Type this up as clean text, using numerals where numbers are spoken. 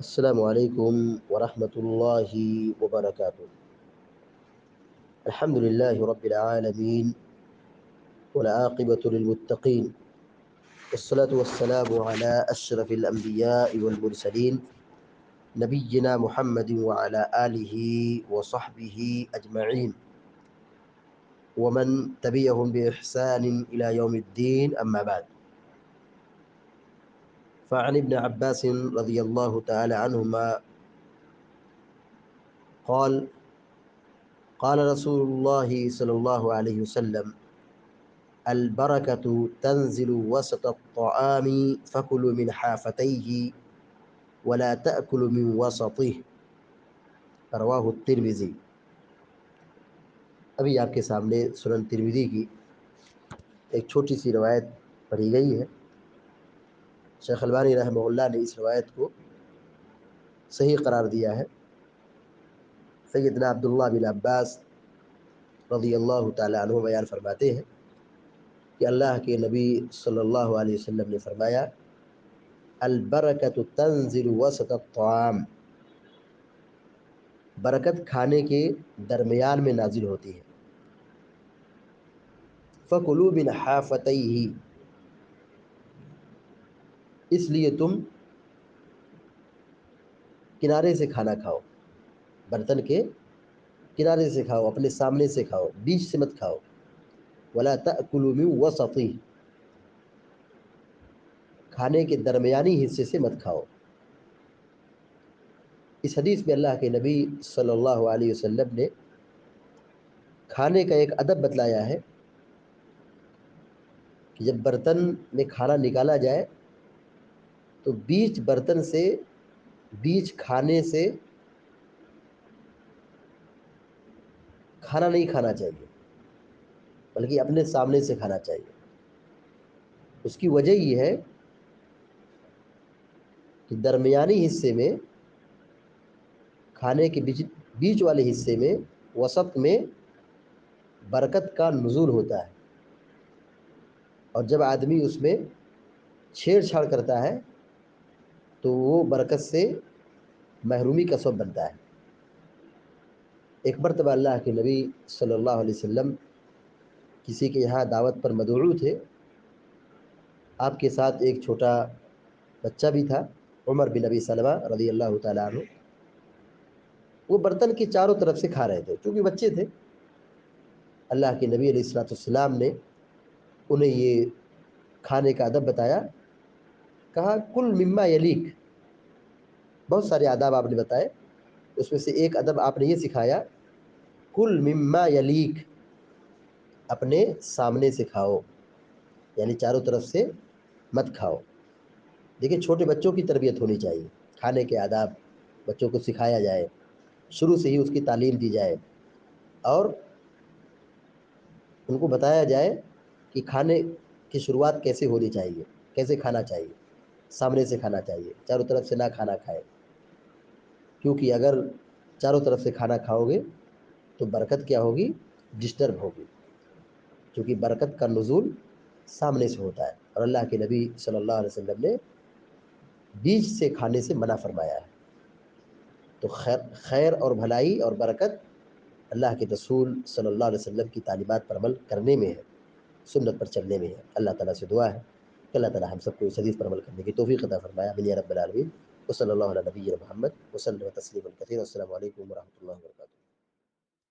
السلام علیکم ورحمۃ اللہ وبرکاتہ۔ الحمد للہ رب العالمین والعاقبۃ للمتقین والصلاة والسلام على اشرف الانبیاء والمرسلین نبینا محمد وعلى آلہ وصحبہ اجمعین ومن تبعهم بإحسان إلى يوم الدين، أما بعد، فعن ابن عباس رضی اللہ تعالی عنہما قال قال رسول الله صلى الله عليه وسلم: البركة تنزل وسط الطعام فكلوا من حافتيه ولا تأكلوا من وسطه، رواہ الترمذی۔ ابھی آپ کے سامنے سنن ترمذی کی ایک چھوٹی سی روایت پڑھی گئی ہے۔ شیخ البانی رحمہ اللہ نے اس روایت کو صحیح قرار دیا ہے۔ سیدنا عبداللہ بن عباس رضی اللہ تعالی عنہ بیان فرماتے ہیں کہ اللہ کے نبی صلی اللہ علیہ وسلم نے فرمایا: البرکۃ تنزل وسط الطعام، برکت کھانے کے درمیان میں نازل ہوتی ہے۔ فَكُلُوا مِنْ حَافَتَيْهِ، اس لیے تم کنارے سے کھانا کھاؤ، برتن کے کنارے سے کھاؤ، اپنے سامنے سے کھاؤ، بیچ سے مت کھاؤ۔ وَلَا تَأْكُلُوا مِنْ وَسَطِهِ، کھانے کے درمیانی حصے سے مت کھاؤ۔ اس حدیث میں اللہ کے نبی صلی اللہ علیہ وسلم نے کھانے کا ایک ادب بتلایا ہے کہ جب برتن میں کھانا نکالا جائے تو بیچ برتن سے، بیچ کھانے سے کھانا نہیں کھانا چاہیے، بلکہ اپنے سامنے سے کھانا چاہیے۔ اس کی وجہ یہ ہے کہ درمیانی حصے میں، کھانے کے بیچ والے حصے میں، وسط میں برکت کا نزول ہوتا ہے، اور جب آدمی اس میں چھیڑ چھاڑ کرتا ہے تو وہ برکت سے محرومی کا سبب بنتا ہے۔ ایک مرتبہ اللہ کے نبی صلی اللہ علیہ وسلم کسی کے یہاں دعوت پر مدعو تھے۔ آپ کے ساتھ ایک چھوٹا بچہ بھی تھا، عمر بن ابی سلمہ رضی اللہ تعالیٰ عنہ۔ وہ برتن کے چاروں طرف سے کھا رہے تھے، چونکہ بچے تھے۔ اللہ کے نبی علیہ السلام نے انہیں یہ کھانے کا ادب بتایا، کہا کل مما یلیک، بہت سارے آداب آپ نے بتائے، اس میں سے ایک ادب آپ نے یہ سکھایا، کل مما یلیک، اپنے سامنے سے کھاؤ، یعنی چاروں طرف سے مت کھاؤ۔ دیکھیں، چھوٹے بچوں کی تربیت ہونی چاہیے، کھانے کے آداب بچوں کو سکھایا جائے، شروع سے ہی اس کی تعلیم دی جائے، اور ان کو بتایا جائے کہ کھانے کی شروعات کیسے ہونی چاہیے، کیسے کھانا چاہیے۔ سامنے سے کھانا چاہیے، چاروں طرف سے نہ کھانا کھائے، کیونکہ اگر چاروں طرف سے کھانا کھاؤ گے تو برکت کیا ہوگی؟ ڈسٹرب ہوگی، کیونکہ برکت کا نزول سامنے سے ہوتا ہے، اور اللہ کے نبی صلی اللہ علیہ وسلم نے بیچ سے کھانے سے منع فرمایا ہے۔ تو خیر اور بھلائی اور برکت اللہ کے رسول صلی اللہ علیہ وسلم کی تعلیمات پر عمل کرنے میں ہے، سنت پر چلنے میں ہے۔ اللہ تعالیٰ سے دعا ہے کہ اللہ تعالیٰ ہم سب کو اس حدیث پر عمل کرنے کی توفیق عطا فرمائے، آمین یا رب العالمین۔ وصلی اللہ علی نبینا محمد وسلم تسلیما کثیرا۔ السلام علیکم ورحمۃ اللہ وبرکاتہ۔